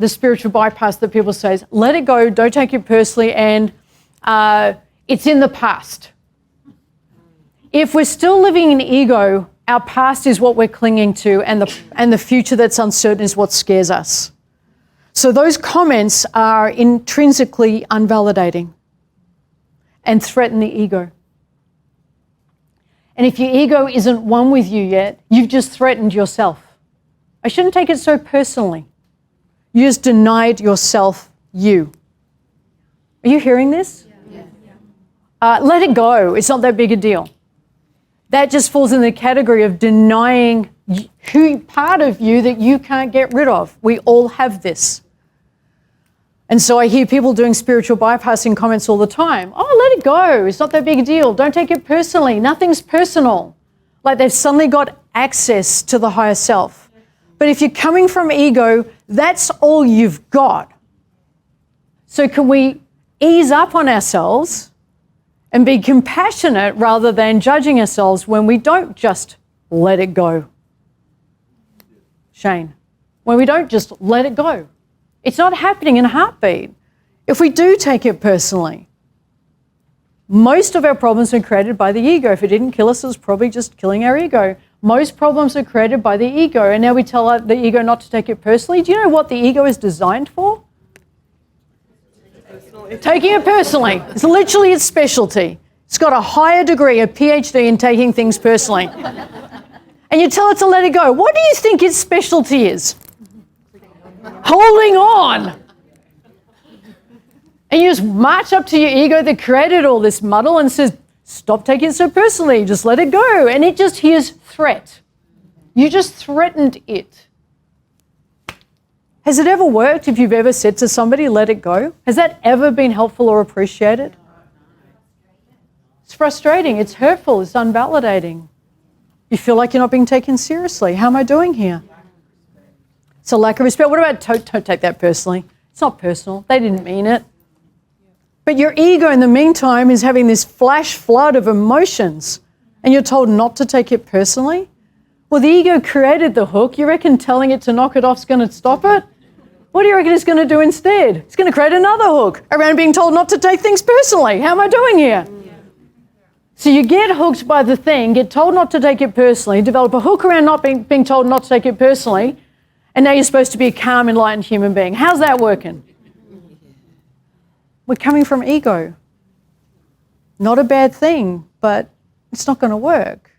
the spiritual bypass that people say is let it go, don't take it personally, and it's in the past. If we're still living in ego, our past is what we're clinging to, and the future that's uncertain is what scares us. So those comments are intrinsically unvalidating and threaten the ego. And if your ego isn't one with you yet, you've just threatened yourself. I shouldn't take it so personally. You just denied yourself you. Are you hearing this? Yeah. Let it go. It's not that big a deal. That just falls in the category of denying part of you that you can't get rid of. We all have this. And so I hear people doing spiritual bypassing comments all the time. Oh, let it go. It's not that big a deal. Don't take it personally. Nothing's personal. Like they've suddenly got access to the higher self. But if you're coming from ego, that's all you've got. So can we ease up on ourselves and be compassionate rather than judging ourselves when we don't just let it go? Shane, when we don't just let it go. It's not happening in a heartbeat. If we do take it personally, most of our problems are created by the ego. If it didn't kill us, it was probably just killing our ego. Most problems are created by the ego, and now we tell the ego not to take it personally. Do you know what the ego is designed for? Taking it personally. It's literally its specialty. It's got a higher degree, a PhD in taking things personally. And you tell it to let it go. What do you think its specialty is? Holding on. And you just march up to your ego that created all this muddle and says, stop taking it so personally, just let it go. And it just hears threat. You just threatened it. Has it ever worked if you've ever said to somebody, let it go? Has that ever been helpful or appreciated? It's frustrating, it's hurtful, it's unvalidating. You feel like you're not being taken seriously. How am I doing here? It's a lack of respect. What about don't take that personally? It's not personal. They didn't mean it. But your ego in the meantime is having this flash flood of emotions and you're told not to take it personally? Well, the ego created the hook. You reckon telling it to knock it off is going to stop it? What do you reckon it's going to do instead? It's going to create another hook around being told not to take things personally. How am I doing here? So you get hooked by the thing, get told not to take it personally, develop a hook around not being told not to take it personally, and now you're supposed to be a calm, enlightened human being. How's that working? We're coming from ego. Not a bad thing, but it's not going to work.